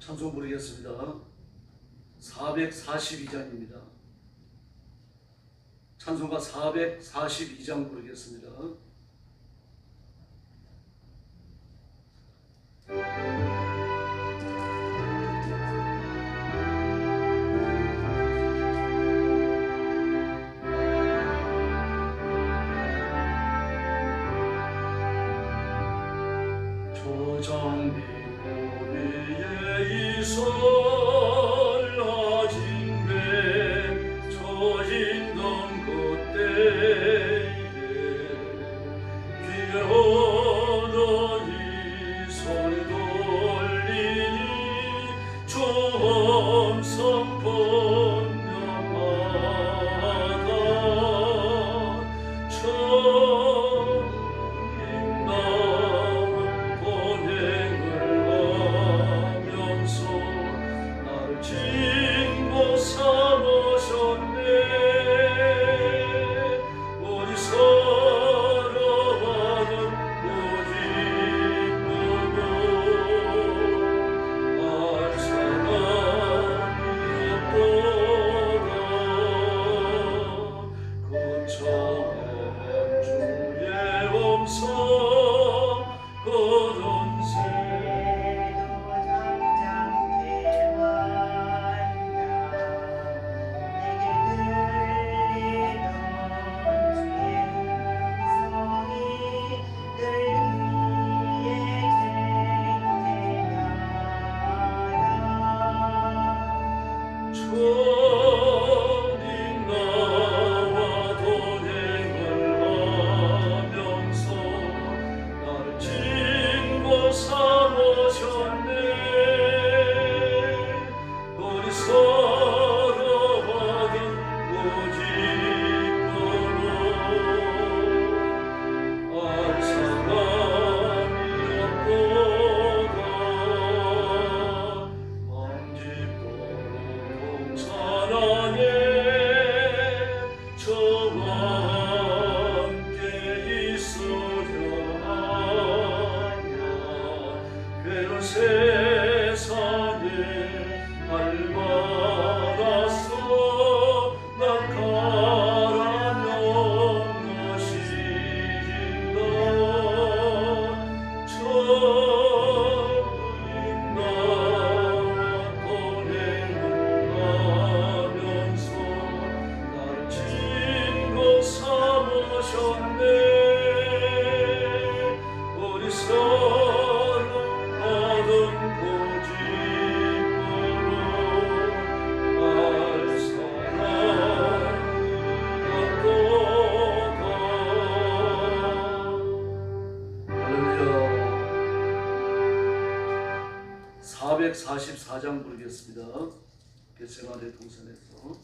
찬송 부르겠습니다. 442장입니다. 찬송가 442장 부르겠습니다. 조정비 고비에 이솔라진 배 처진던 그때에 귀에 오더니 소리 돌리니 조엄성 번명하다 할렐루야. 444장 부르겠습니다. 겟세마네 동산에서.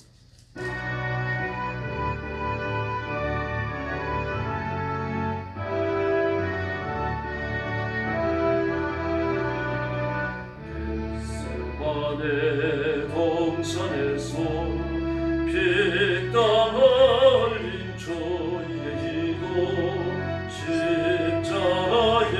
겟세마네 동산에서 피땀 흘린 주의 기도 십자가에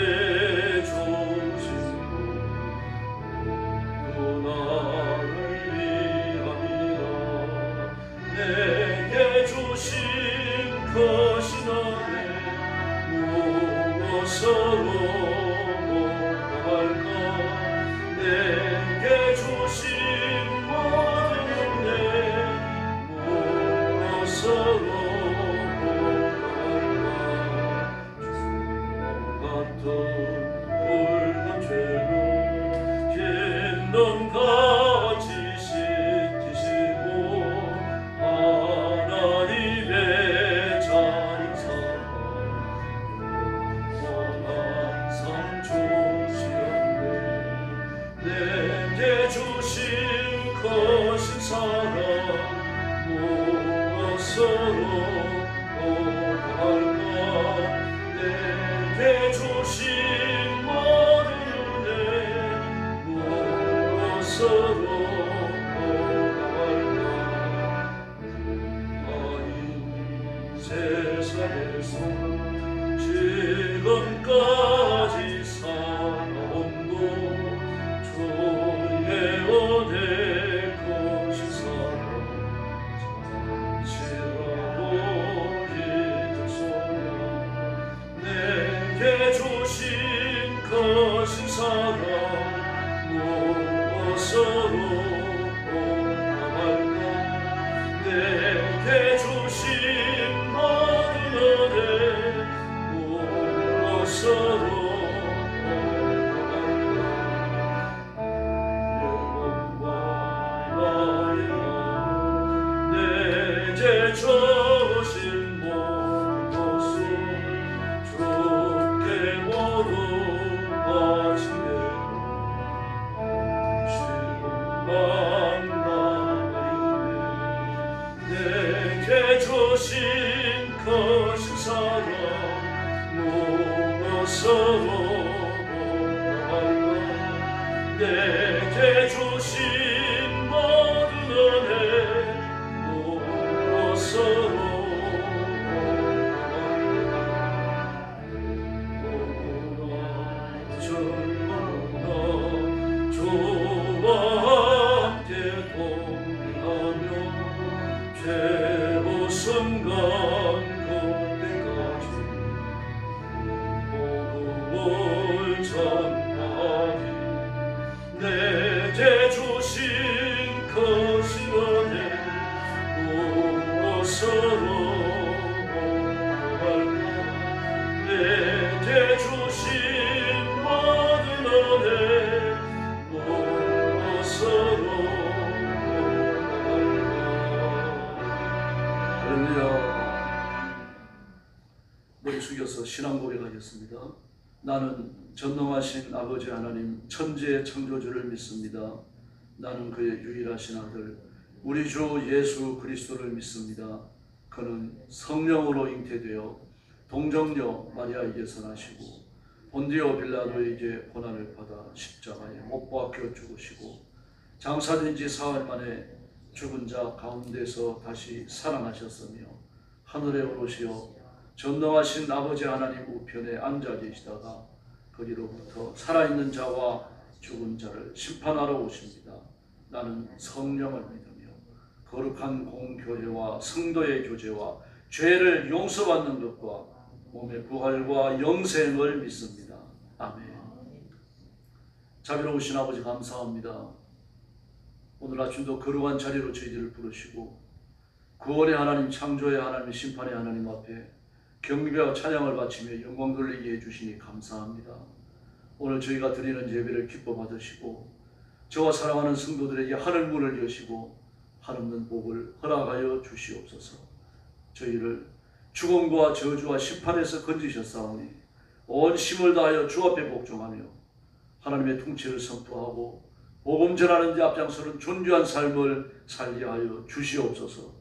세상에서 지금까지 살아온 것 주의 주신 거신 사랑 무엇으로 보답할까 내게 주신 모든 은혜 무엇으로 보답할까 영원히 나의 내게 주신 모든 것을 주께 모두 내게 주신 거신 사랑 무엇으로 보답할까 내게 주신 모든 은혜 무엇으로 보답할까 주와 함께 동행하며 최후 순간 그때까지 복음을 전하리 내게 주신 거신 은혜 무엇으로 보답할까 내게 주신 모든 은혜 무엇으로 할렐루야. 머리 숙여서 신앙 고백하겠습니다. 나는 전능하신 아버지 하나님 천지의 창조주를 믿습니다. 나는 그의 유일하신 아들 우리 주 예수 그리스도를 믿습니다. 그는 성령으로 잉태되어 동정녀 마리아에게서 나시고 본디오 빌라도에게 고난을 받아 십자가에 못 박혀 죽으시고 장사된 지 사흘 만에 죽은 자 가운데서 다시 살아나셨으며 하늘에 오르시어 전능하신 아버지 하나님 우편에 앉아 계시다가 거기로부터 살아있는 자와 죽은 자를 심판하러 오십니다. 나는 성령을 믿으며 거룩한 공교회와 성도의 교제와 죄를 용서받는 것과 몸의 부활과 영생을 믿습니다. 아멘. 자비로우신 아버지 감사합니다. 오늘 아침도 거룩한 자리로 저희들을 부르시고 구원의 하나님, 창조의 하나님, 심판의 하나님 앞에 경배와 찬양을 바치며 영광 돌리게 해주시니 감사합니다. 오늘 저희가 드리는 예배를 기뻐 받으시고 저와 사랑하는 성도들에게 하늘 문을 여시고 한없는 복을 허락하여 주시옵소서. 저희를 죽음과 저주와 심판에서 건지셨사오니 온 힘을 다하여 주 앞에 복종하며 하나님의 통치를 선포하고 복음 전하는 데 앞장서는 존귀한 삶을 살게 하여 주시옵소서.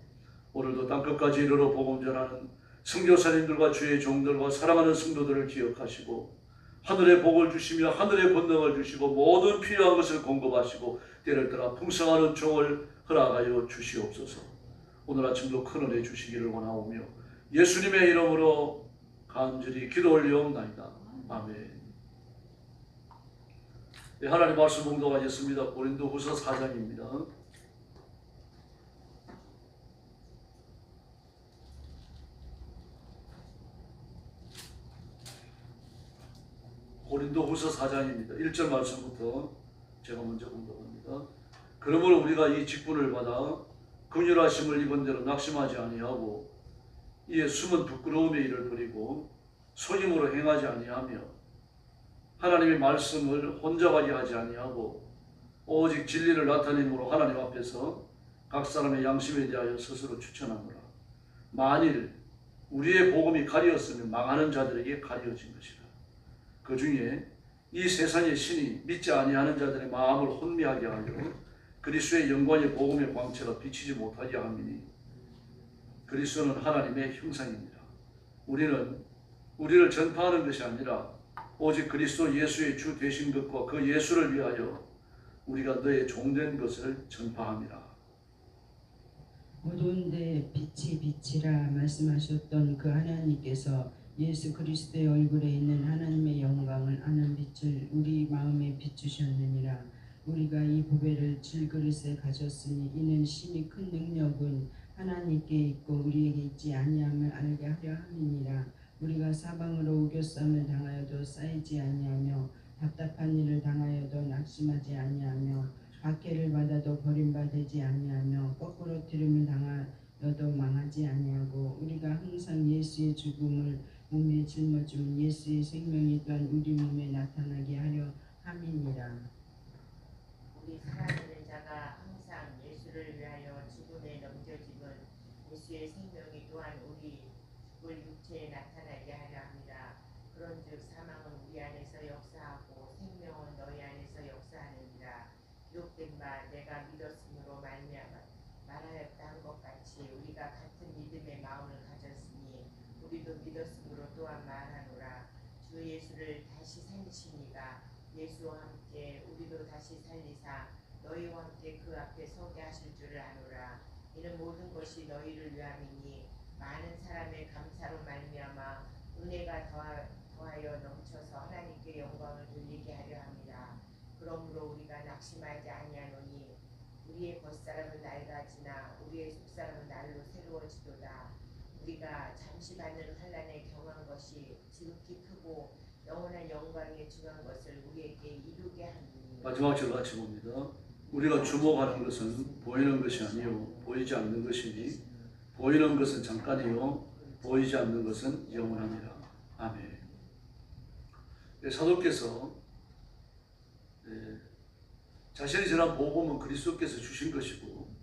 오늘도 땅끝까지 이르러 복음 전하는 선교사님들과 주의 종들과 사랑하는 성도들을 기억하시고 하늘의 복을 주시며 하늘의 권능을 주시고 모든 필요한 것을 공급하시고 때를 따라 풍성한 은총을 허락하여 주시옵소서. 오늘 아침도 큰 은혜 주시기를 원하오며 예수님의 이름으로 간절히 기도 올리옵나이다. 아멘. 네, 하나님 말씀 봉독하겠습니다. 고린도후서 4장입니다. 고린도후서 4장입니다. 1절 말씀부터 제가 먼저 봉독합니다. 그러므로 우리가 이 직분을 받아 긍휼하심을 입은 대로 낙심하지 아니하고 이에 숨은 부끄러움의 일을 버리고 속임으로 행하지 아니하며 하나님의 말씀을 혼잡하게 하지 아니하고 오직 진리를 나타내므로 하나님 앞에서 각 사람의 양심에 대하여 스스로 추천하노라. 만일 우리의 복음이 가리었으면 망하는 자들에게 가려진 것이라. 그 중에 이 세상의 신이 믿지 아니하는 자들의 마음을 혼미하게 하여 그리스도의 영광의 복음의 광채가 비치지 못하게 함이니 그리스도는 하나님의 형상입니다. 우리를 전파하는 것이 아니라 오직 그리스도 예수의 주 되신 것과 그 예수를 위하여 우리가 너의 종된 것을 전파함이라. 어두운데 빛이 빛이라 말씀하셨던 그 하나님께서 예수 그리스도의 얼굴에 있는 하나님의 영광을 아는 빛을 우리 마음에 비추셨느니라. 우리가 이 보배를 질그릇에 가졌으니 이는 심히 큰 능력은 하나님께 있고 우리에게 있지 아니함을 알게 하려 함이니라. 우리가 사방으로 우겨쌈을 당하여도 쌓이지 아니하며 답답한 일을 당하여도 낙심하지 아니하며 박해를 받아도 버림받지 아니하며 거꾸로 들음을 당하여도 망하지 아니하고 우리가 항상 예수의 죽음을 몸에 짊어지면 예수의 생명이 또한 우리 몸에 나타나게 하려 함이니라. 우리 살아있는 자가 항상 예수를 위하여 죽음에 넘겨짐은 예수의 생명이 또한 우리 죽을 육체에 나타나게 하려 합니다. 그런즉 사망은 우리 안에서 역사하고 생명은 너희 안에서 역사하느니라. 기록된 바 내가 믿었으므로 말하였다 한 것 같이 우리가 같은 믿음의 마음을 가졌으니 우리도 믿었으므로 또한 말하노라. 주 예수를 다시 살리시니가 예수와 함께 우리도 다시 살리사 너희와 함께 그 앞에 서게 하실 줄을 아노라. 이는 모든 것이 너희를 위함이니 많은 사람의 감사로 말미암아 은혜가 더하여 넘쳐서 하나님께 영광을 돌리게 하려 합니다. 그러므로 우리가 낙심하지 아니하노니 우리의 겉사람은 낡아지나 우리의 속사람은 날로 새로워지도다. 우리가 잠시 받는 환난에 경한 것이 지극히 크고 영원한 영광에 중한 것을 우리에게 이루게 하니. 마지막 절 같이 봅니다. 우리가 주목하는 것은 보이는 것이 아니요 보이지 않는 것이니 보이는 것은 잠깐이요 보이지 않는 것은 영원하니라. 아멘. 사도께서 자신이 전한 복음은 그리스도께서 주신 것이고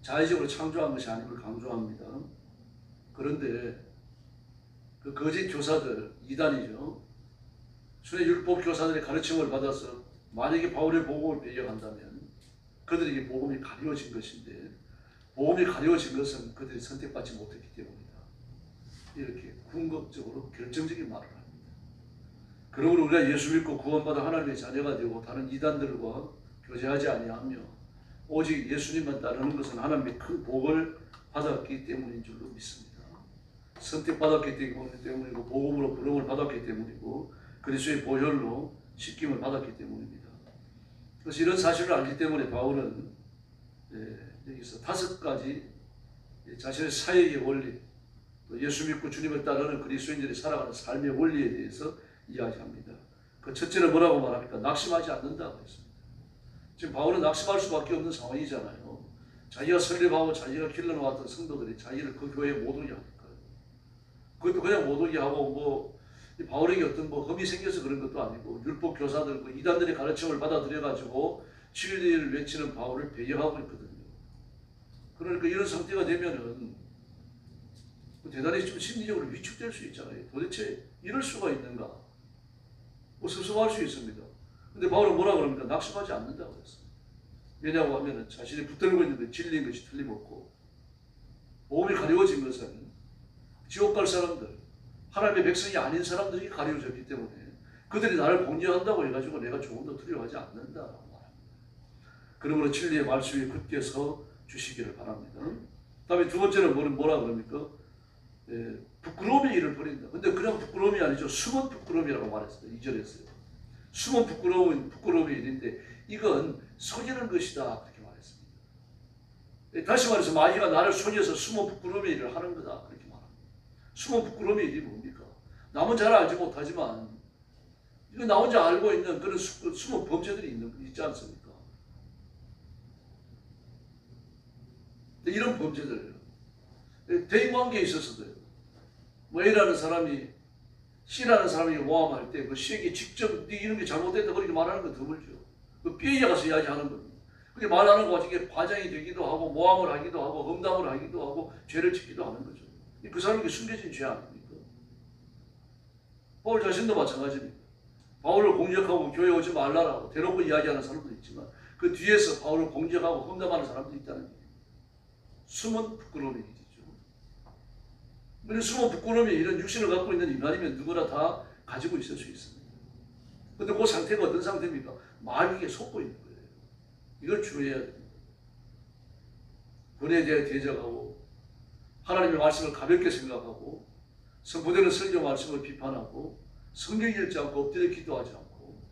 자의적으로 창조한 것이 아님을 강조합니다. 그런데 그 거짓 교사들, 이단이죠. 순회 율법 교사들의 가르침을 받아서 만약에 바울의 복음을 배역한다면 그들에게 복음이 가려워진 것인데 복음이 가려워진 것은 그들이 선택받지 못했기 때문이다. 이렇게 궁극적으로 결정적인 말을 합니다. 그러므로 우리가 예수 믿고 구원받아 하나님의 자녀가 되고 다른 이단들과 교제하지 아니하며 오직 예수님만 따르는 것은 하나님의 큰 복을 받았기 때문인 줄로 믿습니다. 선택받았기 때문이고 복음으로 부름을 받았기 때문이고 그리스도의 보혈로 씻김을 받았기 때문입니다. 그래서 이런 사실을 알기 때문에 바울은 여기서 5가지 자신의 사역의 원리, 또 예수 믿고 주님을 따르는 그리스도인들이 살아가는 삶의 원리에 대해서 이야기합니다. 그 첫째는 뭐라고 말합니까? 낙심하지 않는다고 했습니다. 지금 바울은 낙심할 수밖에 없는 상황이잖아요. 자기가 설립하고 자기가 길러놓았던 성도들이 자기를 그 교회에 못 오게 하니까요. 그것도 그냥 못 오게 하고 바울에게 어떤 흠이 생겨서 그런 것도 아니고 율법 교사들, 이단들의 가르침을 받아들여가지고 진리를 외치는 바울을 배역하고 있거든요. 그러니까 이런 상태가 되면은 대단히 좀 심리적으로 위축될 수 있잖아요. 도대체 이럴 수가 있는가? 섭섭할 수 있습니다. 근데 바울은 뭐라 그럽니까? 낙심하지 않는다고 했어요. 왜냐고 하면은 자신이 붙들고 있는 데 진리인 것이 틀림없고 복음이 가려워진 것은 지옥 갈 사람들, 하나님의 백성이 아닌 사람들이 가려워졌기 때문에 그들이 나를 공격한다고 해가지고 내가 조금 더 두려워하지 않는다라고 말합니다. 그러므로 진리의 말씀에 굳게 서 주시기를 바랍니다. 다음에 두 번째는 뭐라 그럽니까? 부끄러움의 일을 버린다. 근데 그냥 부끄러움이 아니죠. 숨은 부끄러움이라고 말했어요. 2절에서요. 숨은 부끄러움의 일인데 이건 속이는 것이다. 그렇게 말했습니다. 다시 말해서 마귀가 나를 속여서 숨은 부끄러움의 일을 하는 거다. 그렇게 말합니다. 숨은 부끄러움의 일이 뭡니까? 남은 잘 알지 못하지만 이거 나 혼자 알고 있는 그런 숨은 범죄들이 있지 않습니까? 이런 범죄들 대인관계에 있어서도요. A라는 사람이 C라는 사람이 모함할 때 그 C에게 직접 네 이런 게 잘못됐다 그렇게 말하는 건 드물죠. 그 B에 가서 이야기하는 겁니다. 그게 말하는 거 가지고 과장이 되기도 하고 모함을 하기도 하고 험담을 하기도 하고 죄를 짓기도 하는 거죠. 그 사람에게 숨겨진 죄 아닙니까? 바울 자신도 마찬가지입니다. 바울을 공격하고 교회 오지 말라라고 대놓고 이야기하는 사람도 있지만 그 뒤에서 바울을 공격하고 험담하는 사람도 있다는 얘기예요. 숨은 부끄러움의 일이죠. 숨은 부끄러움이 이런 육신을 갖고 있는 인간이면 누구나 다 가지고 있을 수 있습니다. 그런데 그 상태가 어떤 상태입니까? 마귀에게 속고 있는 거예요. 이걸 주의해야 됩니다. 본에 대해 대적하고 하나님의 말씀을 가볍게 생각하고 선포되는 성경 말씀을 비판하고 성경 읽지 않고 엎드려 기도하지 않고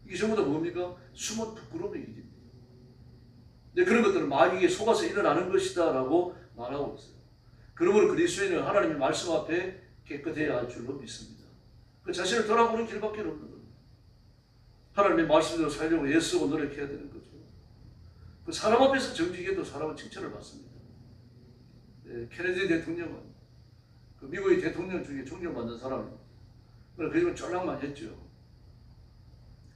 이게 전부 다 뭡니까? 숨은 부끄러움의 일입니다. 근데 그런 것들은 마귀에게 속아서 일어나는 것이다 라고 말하고 있어요. 그러므로 그리스도인은 하나님의 말씀 앞에 깨끗해야 할 줄로 믿습니다. 그 자신을 돌아보는 길밖에 없는 겁니다. 하나님의 말씀대로 살려고 애쓰고 노력해야 되는 거죠. 그 사람 앞에서 정직해도 사람은 칭찬을 받습니다. 케네디 대통령은 그 미국의 대통령 중에 존경받는 사람입니다. 그래서 그 집은 쫄랑만 했죠.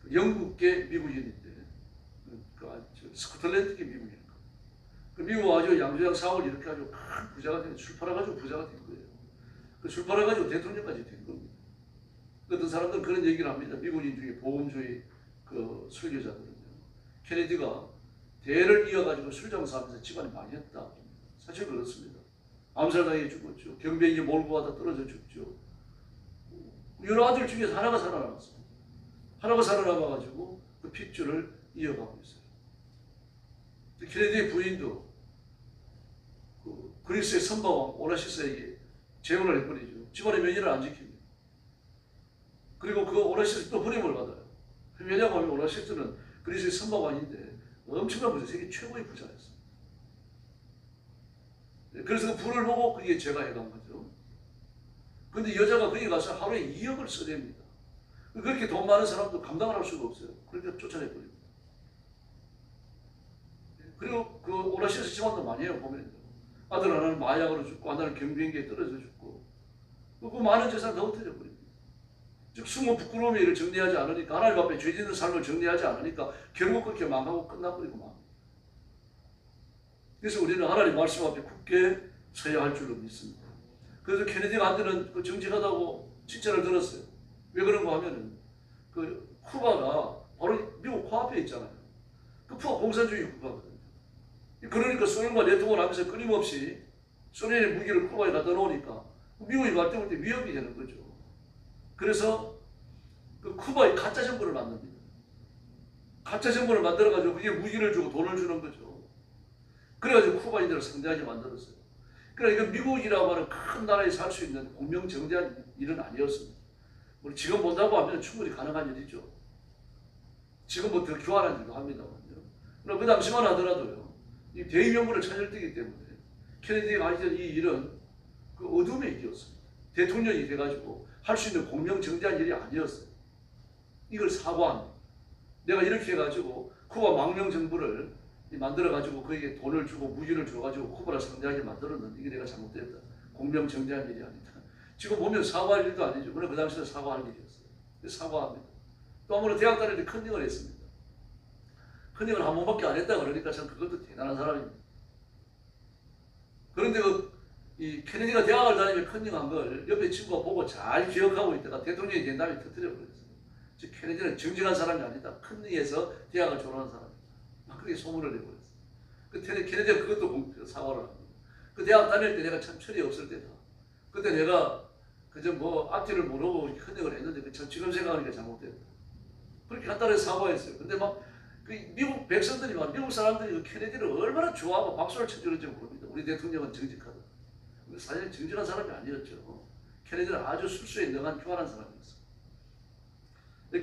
그 영국계 미국인인데 스코틀랜드계 미국인. 그 미국 아주 양조장 사업을 이렇게 아주 큰 부자가 된, 술 팔아가지고 부자가 된 거예요. 그 술 팔아가지고 대통령까지 된 겁니다. 어떤 사람들은 그런 얘기를 합니다. 미국인 중에 보험주의 그 설교자들은요. 케네디가 대를 이어가지고 술 장사하면서 집안이 망했다. 사실 그렇습니다. 암살당해 죽었죠. 경비행기 몰고 가다 떨어져 죽죠. 여러 아들 중에서 하나가 살아남았어요. 하나가 살아남아가지고 그 핏줄을 이어가고 있어요. 케네디의 부인도 그 그리스의 선바왕 오나시스에게 재혼을 해버리죠. 집안의 명예를 안 지킵니다. 그리고 그 오나시스 또 버림을 받아요. 왜냐하면 오나시스는 그리스의 선바왕인데 엄청난 부자, 세계 최고의 부자였어요. 그래서 그 부를 보고 그게 죄가 해간 거죠. 그런데 여자가 거기 가서 하루에 2억을 써댑니다. 그렇게 돈 많은 사람도 감당을 할 수가 없어요. 그러니까 쫓아내버립니다. 그리고 그 오나시스 집안도 많이 해요. 보면 아들 하나는 마약으로 죽고 하나는 경비행기에 떨어져 죽고 그 많은 재산 다 흩어져 버립니다. 즉 숨은 부끄러움의 일을 정리하지 않으니까 하나님 앞에 죄 짓는 삶을 정리하지 않으니까 결국 그렇게 망하고 끝나버리고 맙니다. 그래서 우리는 하나님 말씀 앞에 굳게 서야 할 줄로 믿습니다. 그래서 케네디가 한테는 그 정직하다고 칭찬을 들었어요. 왜 그런가 하면은 그 쿠바가 바로 미국 코앞에 있잖아요. 그 쿠바 공산주의 국가거든요. 그러니까 소련과 내통을 하면서 끊임없이 소련의 무기를 쿠바에 갖다 놓으니까 미국이 갈 때부터 위협이 되는 거죠. 그래서 그 쿠바에 가짜 정부를 만듭니다. 가짜 정부를 만들어가지고 그게 무기를 주고 돈을 주는 거죠. 그래가지고 쿠바인들을 상대하게 만들었어요. 그러니까 이건 미국이라고 하는 큰 나라에 살 수 있는 공명정대한 일은 아니었습니다. 우리 지금 본다고 하면 충분히 가능한 일이죠. 지금부터 교환한 일도 합니다만요. 그러나 그 당시만 하더라도요. 이 대의명분을 찾을 때이기 때문에 케네디가 하던 이 일은 그 어둠의 일이었습니다. 대통령이 돼가지고 할 수 있는 공명정대한 일이 아니었어요. 이걸 사과합니다. 내가 이렇게 해가지고 쿠바 망명정부를 만들어가지고 그에게 돈을 주고 무기를 줘가지고 쿠바를 상대하게 만들었는데 이게 내가 잘못됐다. 공명정대한 일이 아니다. 지금 보면 사과할 일도 아니죠. 그러나 그 당시에 사과할 일이었어요. 사과합니다. 또 한 번은 대학 다닐 때 컨닝을 했습니다. 컨닝을 한 번밖에 안 했다 그러니까 참 그것도 대단한 사람입니다. 그런데 이 케네디가 대학을 다니며 컨닝한 걸 옆에 친구가 보고 잘 기억하고 있다가 대통령이 된 다음에 터뜨려 버렸어요. 즉 케네디는 정직한 사람이 아니다. 컨닝해서 대학을 졸업한 사람이다. 막 그렇게 소문을 내버렸어요. 그 케네디가 그것도 사과를 합니다. 그 대학 다닐 때 내가 참 철이 없을 때다. 그때 내가 그저 뭐 앞뒤를 모르고 컨닝을 했는데 지금 생각하니까 잘못됐다. 그렇게 간단하게 사과했어요. 근데 막 그 미국 백성들이 막 미국 사람들이 그 케네디를 얼마나 좋아하고 박수를 쳐주는지 모릅니다. 우리 대통령은 정직하다. 사실 정직한 사람이 아니었죠. 케네디는 아주 술수에 능한 교활한 사람이었어요.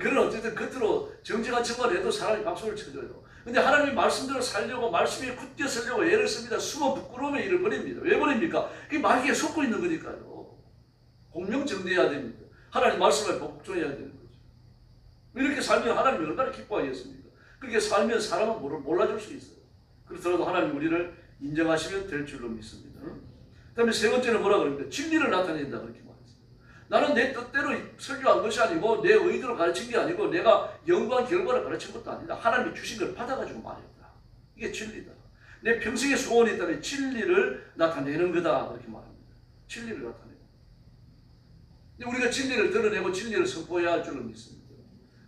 그런 어쨌든 겉으로 정직한 척만 해도 사람이 박수를 쳐줘요. 근데 하나님의 말씀대로 살려고 말씀에 굳게 살려고 애를 씁니다. 숨은 부끄러움의 일을 버립니다. 왜 버립니까? 그게 마귀에 속고 있는 거니까요. 공명정대해야 됩니다. 하나님 말씀을 복종해야 되는 거죠. 이렇게 살면 하나님이 얼마나 기뻐하겠습니까? 그렇게 살면 사람은 몰라줄 수 있어요. 그렇더라도 하나님 우리를 인정하시면 될 줄로 믿습니다. 그 다음에 세 번째는 뭐라 그럽니까? 진리를 나타낸다 그렇게 말했어요. 나는 내 뜻대로 설교한 것이 아니고 내 의도로 가르친 게 아니고 내가 영광 결과를 가르친 것도 아니다. 하나님이 주신 걸 받아가지고 말했다. 이게 진리다. 내 평생의 소원이 있다면 진리를 나타내는 거다 그렇게 말합니다. 진리를 나타내는 거다. 우리가 진리를 드러내고 진리를 선포해야 할 줄로 믿습니다.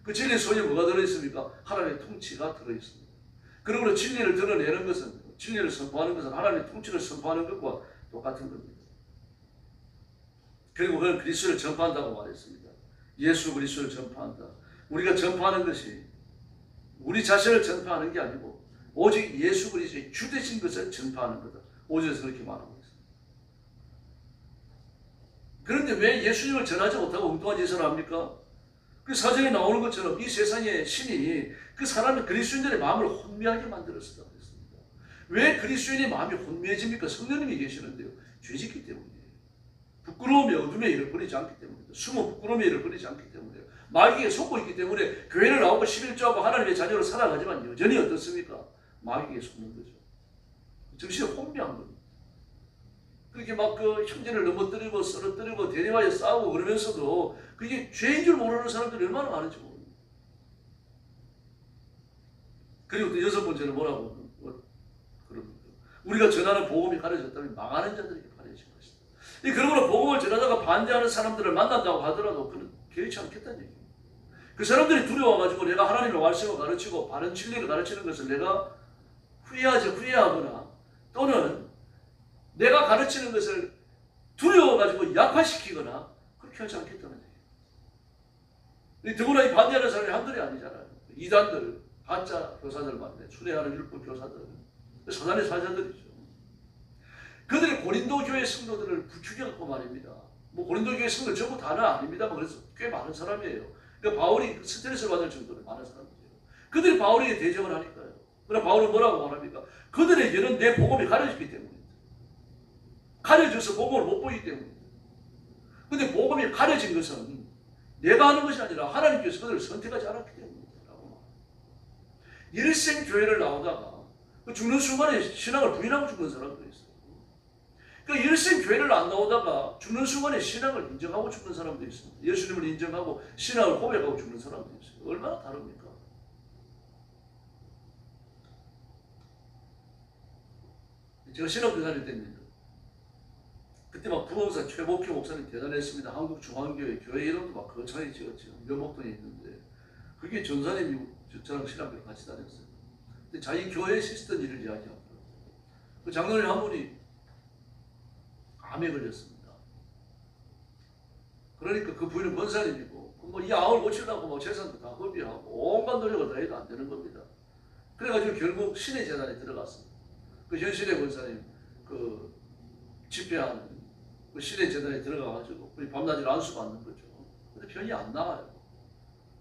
그 진리 속에 뭐가 들어있습니까? 하나님의 통치가 들어있습니다. 그러므로 진리를 드러내는 것은, 진리를 선포하는 것은 하나님의 통치를 선포하는 것과 똑같은 겁니다. 그리고 그는 그리스도를 전파한다고 말했습니다. 예수 그리스도를 전파한다. 우리가 전파하는 것이 우리 자신을 전파하는 게 아니고 오직 예수 그리스도의 주되신 것을 전파하는 거다. 5절에서 그렇게 말하고 있습니다. 그런데 왜 예수님을 전하지 못하고 엉뚱한 짓을 합니까? 그 사전에 나오는 것처럼 이 세상의 신이 그 사람의 그리스도인들의 마음을 혼미하게 만들었다고 했습니다. 왜 그리스도인의 마음이 혼미해집니까? 성령님이 계시는데요. 죄짓기 때문이에요. 부끄러움의 어둠의 일을 벌이지 않기 때문입니다. 숨은 부끄러움의 일을 벌이지 않기 때문에요. 마귀에게 속고 있기 때문에 교회를 나오고 11조하고 하나님의 자녀로 살아가지만 여전히 어떻습니까? 마귀에게 속는 거죠. 정신이 혼미한 겁니다. 그렇게 막 그 형제를 넘어뜨리고 쓰러뜨리고 대립하여 싸우고 그러면서도 그게 죄인 줄 모르는 사람들이 얼마나 많은지 모릅니다. 그리고 또 여섯 번째는 뭐라고 그럽니까? 우리가 전하는 복음이 가려졌다면 망하는 자들에게 가려진 것이다. 그러므로 복음을 전하다가 반대하는 사람들을 만난다고 하더라도 그는 개의치 않겠다는 얘기입니다. 그 사람들이 두려워가지고 내가 하나님의 말씀을 가르치고 바른 진리를 가르치는 것을 내가 후회하거나 또는 내가 가르치는 것을 두려워가지고 약화시키거나 그렇게 하지 않겠다는 얘기예요. 더구나 이 반대하는 사람이 한둘이 아니잖아요. 이단들, 가짜 교사들 말이에요. 순회하는 율법 교사들, 사단의 사자들이죠. 그들이 고린도 교회 성도들을 부추겨갖고 말입니다. 뭐 고린도 교회 성도들 전부 다는 아닙니다만 그래서 꽤 많은 사람이에요. 그러니까 바울이 스트레스를 받을 정도로 많은 사람들이에요. 그들이 바울에게 대적을 하니까요. 그러나 바울은 뭐라고 말합니까? 그들에게는 내 복음이 가려졌기 때문입니다. 가려져서 복음을 못 보기 때문입니다. 근데 복음이 가려진 것은 내가 하는 것이 아니라 하나님께서 그들을 선택하지 않았기 때문입니다. 일생 교회를 나오다가 죽는 순간에 신앙을 부인하고 죽는 사람도 있어요. 그러니까 일생 교회를 안 나오다가 죽는 순간에 신앙을 인정하고 죽는 사람도 있습니다. 예수님을 인정하고 신앙을 고백하고 죽는 사람도 있어요. 얼마나 다릅니까? 제가 신학교 다닐 때입니다. 그때 막 부흥사 최복희 목사님 대단했습니다. 한국중앙교회 교회 이름도 막 거창하게 지었죠. 묘목동에 있는데 그게 전사님이 저랑 신학교를 같이 다녔어요. 근데 자기 교회에 있었던 일을 이야기하고 그 장로님 한 분이 암에 걸렸습니다. 그러니까 그 부인은 권사님이고 뭐 이 암을 고치려고 뭐 재산도 다 허비하고 온갖 노력을 다 해도 안 되는 겁니다. 그래가지고 결국 신의 재단에 들어갔습니다. 그 현신의 권사님 그 집회하는 그 신의 재단에 들어가가지고 밤낮으로 안수받는 거죠. 근데 편히 안 나와요.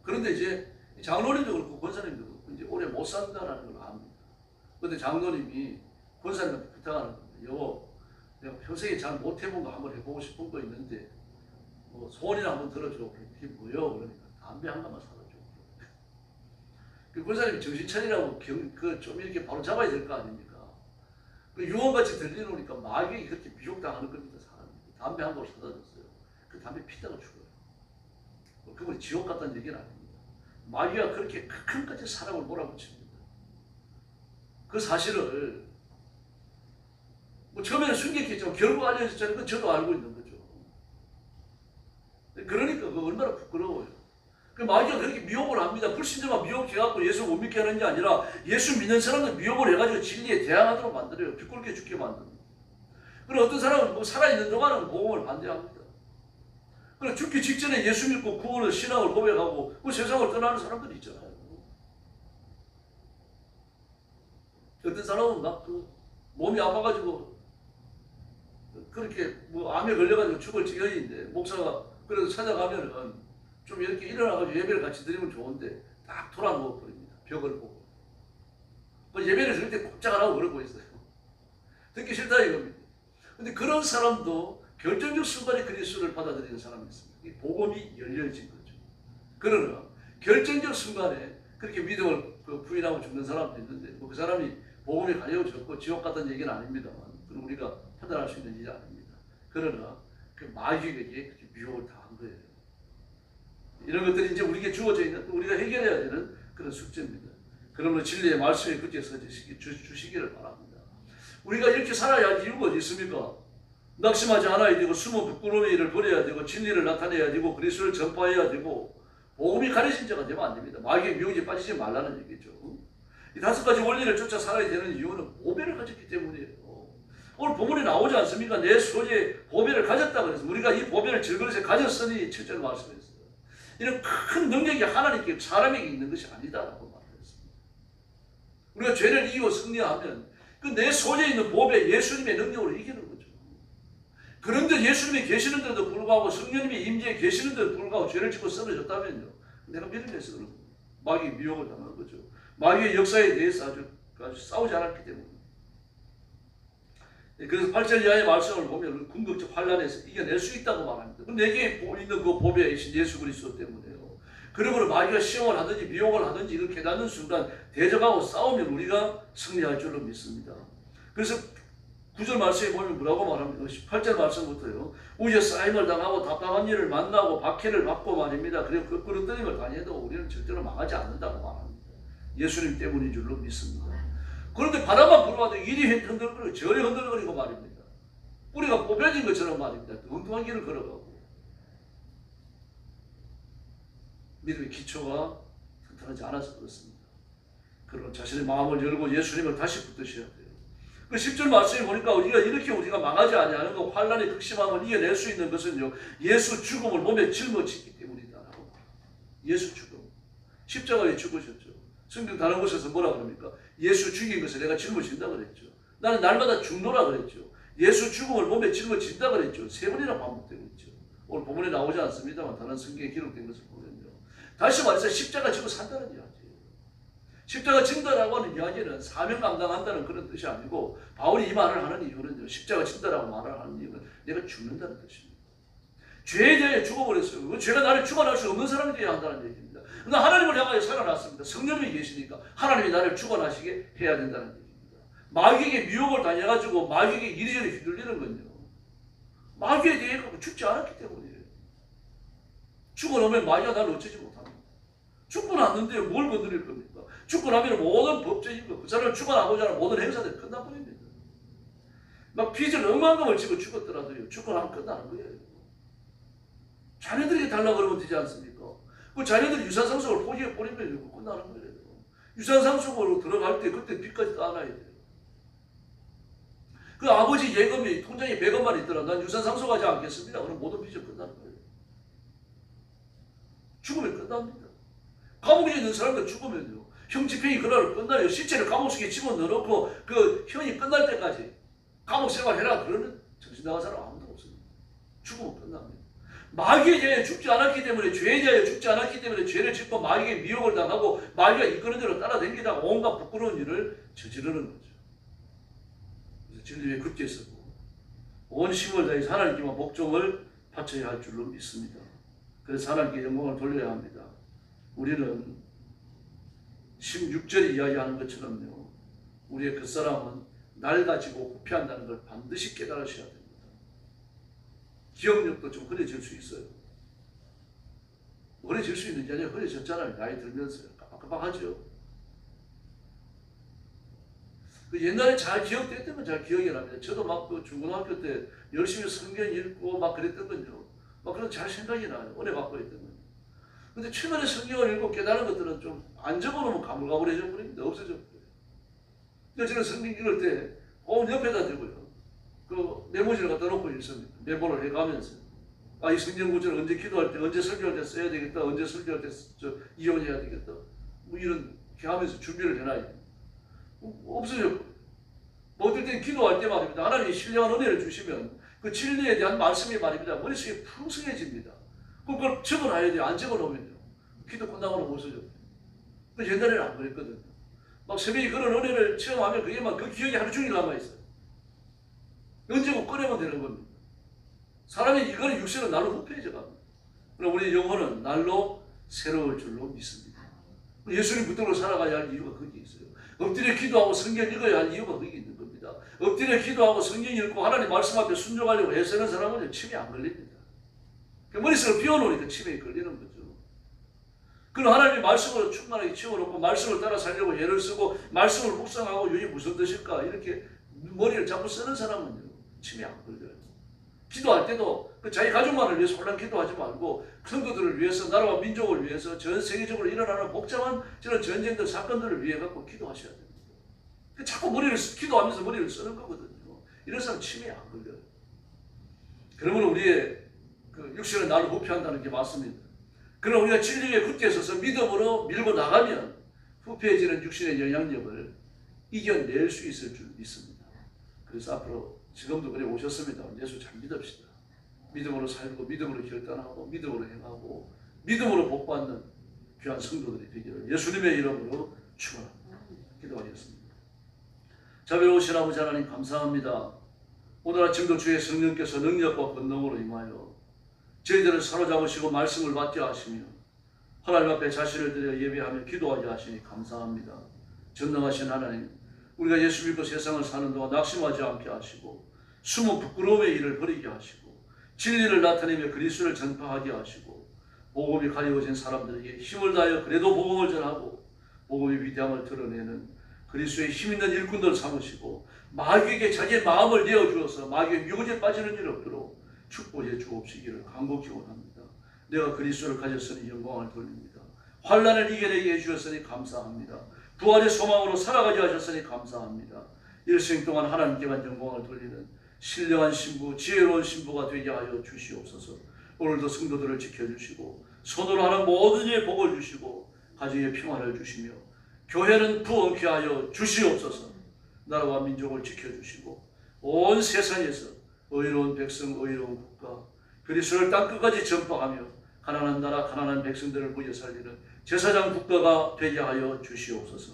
그런데 이제 장로님도 그렇고 권사님도 그렇고 이제 오래 못 산다라는 걸 압니다. 그런데 장로님이 권사님한테 부탁하는 겁니다. 여보, 내가 평생에 잘 못 해본 거 한번 해보고 싶은 거 있는데 뭐 소원이나 한번 들어줘. 그게 뭐요? 그러니까 담배 한 가만 사다 줘. 그 권사님이 정신 차리라고 좀 이렇게 바로 잡아야 될 거 아닙니까? 그 유언같이 들려놓으니까 마귀에게 그렇게 미혹당하는 겁니다. 사람이. 담배 한 가만 사다 줬어요. 그 담배 피다가 죽어요. 그분이 지옥 갔다는 얘기는 아닙니다. 마귀가 그렇게 극한까지 사람을 몰아붙입니다. 그 사실을 뭐 처음에는 숨겼겠지만 결국 알려졌잖아요. 그건 저도 알고 있는 거죠. 그러니까 그 얼마나 부끄러워요. 그 마귀가 그렇게 미혹을 합니다. 불신자만 미혹해갖고 예수 못 믿게 하는 게 아니라 예수 믿는 사람들 미혹을 해가지고 진리에 대항하도록 만들어요. 비꼴게 죽게 만듭니다. 그리고 어떤 사람은 뭐 살아있는 동안은 복음을 반대합니다. 그리고 죽기 직전에 예수 믿고 구원을 신앙을 고백하고 그 세상을 떠나는 사람들이 있잖아요. 어떤 사람은 막 그 몸이 아파가지고 그렇게 뭐 암에 걸려가지고 죽을 지경인데 목사가 그래도 찾아가면은 좀 이렇게 일어나가지고 예배를 같이 드리면 좋은데 딱 돌아 누워버립니다. 벽을 보고. 그 예배를 드릴 때 꼼짝 안 하고 그러고 있어요. 듣기 싫다 이겁니다. 근데 그런 사람도 결정적 순간에 그리스도를 받아들이는 사람이 있습니다. 이 복음이 열려진 거죠. 그러나 결정적 순간에 그렇게 믿음을 부인하고 죽는 사람도 있는데 뭐 그 사람이 복음이 가려졌고 지옥 갔다는 얘기는 아닙니다만 그럼 우리가 판단할 수 있는 일이 아닙니다. 그러나 그 마귀에게 그렇게 미혹을 당한 거예요. 이런 것들이 이제 우리에게 주어져 있는 우리가 해결해야 되는 그런 숙제입니다. 그러므로 진리의 말씀에 그렇게 주시기를 바랍니다. 우리가 이렇게 살아야 할 이유가 어디 있습니까? 낙심하지 않아야 되고 숨은 부끄러움의 일을 버려야 되고 진리를 나타내야 되고 그리스도를 전파해야 되고 복음이 가려진 자가 되면 안 됩니다. 마귀의 미혹에 빠지지 말라는 얘기죠. 이 다섯 가지 원리를 쫓아 살아야 되는 이유는 보배를 가졌기 때문이에요. 오늘 본문에 나오지 않습니까? 내 소유의 보배를 가졌다 그래서 우리가 이 보배를 질그릇에 가졌으니 7절 말씀했어요. 이런 큰 능력이 하나님께 사람에게 있는 것이 아니다라고 말했습니다. 우리가 죄를 이기고 승리하면 그 내 소유에 있는 보배 예수님의 능력으로 이기는 거죠. 그런데 예수님이 계시는데도 불구하고 성령님이 임재에 계시는데도 불구하고 죄를 짓고 쓰러졌다면요. 내가 믿음에서 그런 거예요. 마귀의 미혹을 당하는 거죠. 마귀의 역사에 대해서 아주 싸우지 않았기 때문에. 그래서 8절 이하의 말씀을 보면 궁극적 환란에서 이겨낼 수 있다고 말합니다. 내게 있는 그 보배이신 예수 그리스도 때문에요. 그러므로 마귀가 시험을 하든지 미혹을 하든지 이걸 깨닫는 순간 대적하고 싸우면 우리가 승리할 줄로 믿습니다. 그래서 9절 말씀에 보면 뭐라고 말합니까? 18절 말씀부터요. 우리의 쌓임을 당하고 답답한 일을 만나고 박해를 받고 말입니다. 그리고 거꾸로 뜨림을 당해도 우리는 절대로 망하지 않는다고 말합니다. 예수님 때문인 줄로 믿습니다. 그런데 바람만 불어와도 이리 흔들거리고 저리 흔들거리고 말입니다. 뿌리가 뽑혀진 것처럼 말입니다. 엉뚱한 길을 걸어가고 믿음의 기초가 튼튼하지 않아서 그렇습니다. 그러면 자신의 마음을 열고 예수님을 다시 붙드셔야 돼요. 그 10절 말씀에 보니까 우리가 망하지 아니하는 그 환란의 극심함을 이겨낼 수 있는 것은요, 예수 죽음을 몸에 짊어지기 때문이다라고. 예수 죽음. 십자가에 죽으셨죠. 성경 다른 곳에서 뭐라 그럽니까? 예수 죽인 것을 내가 짊어진다 그랬죠. 나는 날마다 죽노라 그랬죠. 예수 죽음을 몸에 짊어진다 그랬죠. 3번이나 반복되고 있죠. 오늘 본문에 나오지 않습니다만 다른 성경에 기록된 것을 보면요. 다시 말해서 십자가 지고 산다는 이야기예요. 십자가 진다라고 하는 이야기는 사명 감당한다는 그런 뜻이 아니고, 바울이 이 말을 하는 이유는요, 십자가 진다라고 말을 하는 이유는 내가 죽는다는 뜻입니다. 죄에 대해 죽어버렸어요. 그 죄가 나를 죽어날 수 없는 사람이 되어야 한다는 얘기입니다. 그러나 하나님을 향하여 살아났습니다. 성령이 계시니까 하나님이 나를 죽어나시게 해야 된다는 얘기입니다. 마귀에게 미혹을 당해가지고 마귀에게 이리저리 휘둘리는 건요, 마귀에 대해 죽지 않았기 때문이에요. 죽어나면 마귀가 나를 어쩌지 못합니다. 죽고 났는데 뭘 건드릴 겁니까? 죽고 나면 모든 법적인 것, 그 사람을 죽어나고자 하는 모든 행사들이 끝나버립니다. 막 빚을 억만금을 지고 죽었더라도요, 죽고 나면 끝나는 거예요. 자녀들에게 달라고 그러면 되지 않습니까? 그 자녀들이 유산상속을 포기해버리면 끝나는 거예요. 유산상속으로 들어갈 때 그때 빚까지 따놔야 돼요. 그 아버지 예금이 통장에 100원만 있더라, 난 유산상속하지 않겠습니다. 그럼 모든 빚이 끝나는 거예요. 죽으면 끝납니다. 감옥에 있는 사람들 죽으면요, 형 집행이 그날 끝나요. 시체를 감옥 속에 집어넣어놓고 그 형이 끝날 때까지 감옥 생활해라 그러는 정신 나간 사람 아무도 없습니다. 죽으면 끝납니다. 마귀에 대해 죽지 않았기 때문에, 죄에 대해 죽지 않았기 때문에 죄를 짓고 마귀에게 미혹을 당하고 마귀가 이끄는 대로 따라다니다가 온갖 부끄러운 일을 저지르는 거죠. 그래서 진리에 굳게 서고 온 힘을 다해서 하나님께만 목적을 바쳐야 할 줄로 믿습니다. 그래서 하나님께 영광을 돌려야 합니다. 우리는 16절에 이야기하는 것처럼요, 우리의 끝사람은 날 가지고 후패한다는 걸 반드시 깨달으셔야 됩니다. 기억력도 좀 흐려질 수 있어요. 흐려질 수 있는 게 아니라 흐려졌잖아요. 나이 들면서요. 깜빡깜빡하죠. 그 옛날에 잘 기억됐던 건 잘 기억이 납니다. 저도 막 그 중고등학교 때 열심히 성경 읽고 막 그랬던 건요, 막 그런 잘 생각이 나요. 은혜 받고 있던 건. 근데 최근에 성경을 읽고 깨달은 것들은 좀 안 적어놓으면 가물가물해져 버립니다. 없어져 버려요. 근데 저는 성경 읽을 때 옆에다 대고요, 그 메모지를 갖다 놓고 있습니다. 메모를 해가면서, 아, 이 성경 구절을 언제 기도할 때, 언제 설교할 때 써야 되겠다, 언제 설교할 때 이용해야 되겠다, 뭐 이런 게 하면서 준비를 해놔야 됩니다. 없어져 버려요. 뭐 어떨 땐 기도할 때 말입니다, 하나님이 신령한 은혜를 주시면 그 진리에 대한 말씀이 말입니다, 머릿속에 풍성해집니다. 그걸 적어놔야 돼요. 안 적어놓으면요, 기도 끝나고는 없어져요. 그 옛날에는 안 그랬거든요. 막 새벽에 그런 은혜를 체험하면 그게 막 그 기억이 하루 종일 남아있어요. 언제고 꺼내면 되는 겁니다. 사람이 이거는 육신은 날로 후패해져 갑니다. 그럼 우리 영혼은 날로 새로울 줄로 믿습니다. 예수님 붙들고 살아가야 할 이유가 거기 있어요. 엎드려 기도하고 성경 읽어야 할 이유가 거기 있는 겁니다. 엎드려 기도하고 성경 읽고 하나님 말씀 앞에 순종하려고 애쓰는 사람은 치매에 안 걸립니다. 머릿속을 비워놓으니까 치매에 걸리는 거죠. 그럼 하나님이 말씀으로 충만하게 채워놓고 말씀을 따라 살려고 애를 쓰고 말씀을 묵상하고 이게 무슨 뜻일까 이렇게 머리를 자꾸 쓰는 사람은요, 치매에 안 걸려요. 기도할 때도 그 자기 가족만을 위해서 홀랑 기도하지 말고 성도들을 위해서, 나라와 민족을 위해서, 전 세계적으로 일어나는 복잡한 저런 전쟁들, 사건들을 위해 갖고 기도하셔야 됩니다. 자꾸 기도하면서 머리를 쓰는 거거든요. 이런 사람 치매에 안 걸려요. 그러면 우리의 그 육신은 나를 후패한다는 게 맞습니다. 그럼 우리가 진리에 굳게 서서 믿음으로 밀고 나가면 후패해지는 육신의 영향력을 이겨낼 수 있을 줄 믿습니다. 그래서 앞으로 지금도 그래 오셨습니다. 예수 잘 믿읍시다. 믿음으로 살고 믿음으로 결단하고 믿음으로 행하고 믿음으로 복받는 귀한 성도들이 되기를 예수님의 이름으로 축원합니다. 기도하겠습니다. 자비로우신 아버지 하나님 감사합니다. 오늘 아침도 주의 성령께서 능력과 권능으로 임하여 저희들을 사로잡으시고 말씀을 받게 하시며 하나님 앞에 자신을 드려 예배하며 기도하게 하시니 감사합니다. 전능하신 하나님, 우리가 예수 믿고 세상을 사는 동안 낙심하지 않게 하시고 숨은 부끄러움의 일을 버리게 하시고 진리를 나타내며 그리스도를 전파하게 하시고 복음이 가려워진 사람들에게 힘을 다하여 그래도 복음을 전하고 복음의 위대함을 드러내는 그리스도의 힘 있는 일꾼들을 삼으시고 마귀에게 자기의 마음을 내어주어서 마귀의 유혹에 빠지는 일 없도록 축복해 주옵시기를 간곡히 원합니다. 내가 그리스도를 가졌으니 영광을 돌립니다. 환난을 이겨내게 해주셨으니 감사합니다. 부활의 소망으로 살아가게 하셨으니 감사합니다. 일생 동안 하나님께만 영광을 돌리는 신령한 신부, 지혜로운 신부가 되게 하여 주시옵소서. 오늘도 성도들을 지켜주시고 손으로 하는 모든 일에 복을 주시고 가정에 평안을 주시며 교회는 부흥케 하여 주시옵소서. 나라와 민족을 지켜주시고 온 세상에서 의로운 백성, 의로운 국가, 그리스도를 땅끝까지 전파하며 가난한 나라, 가난한 백성들을 구해 살리는 제사장 국가가 되게 하여 주시옵소서.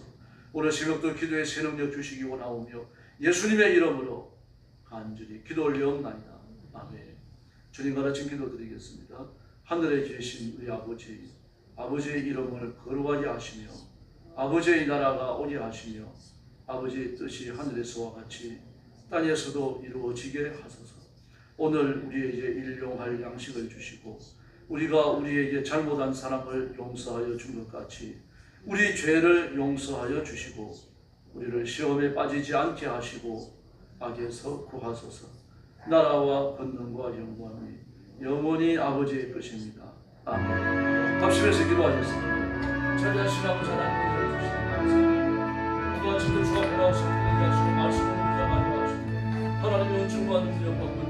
오늘 새벽도 기도의 새 능력 주시기 원하오며 예수님의 이름으로 간절히 기도 올려옵나이다. 아멘. 주님 가르친 기도드리겠습니다. 하늘에 계신 우리 아버지, 아버지의 이름을 거룩하게 하시며 아버지의 나라가 오게 하시며 아버지의 뜻이 하늘에서와 같이 땅에서도 이루어지게 하소서. 오늘 우리에게 일용할 양식을 주시고 우리가 우리에게 잘못한 사람을 용서하여 준 것 같이 우리 죄를 용서하여 주시고 우리를 시험에 빠지지 않게 하시고 악에서 구하소서. 나라와 권능과 영광이 영원히 아버지의 것입니다. 아멘. 합심해서 기도하겠습니다. 전하신 아버지 하나님 감사합니다. 오늘 아침도 주 앞에 나와서 기도하시고 말씀을 묵상하게 하시고 하나님의 은총과 능력과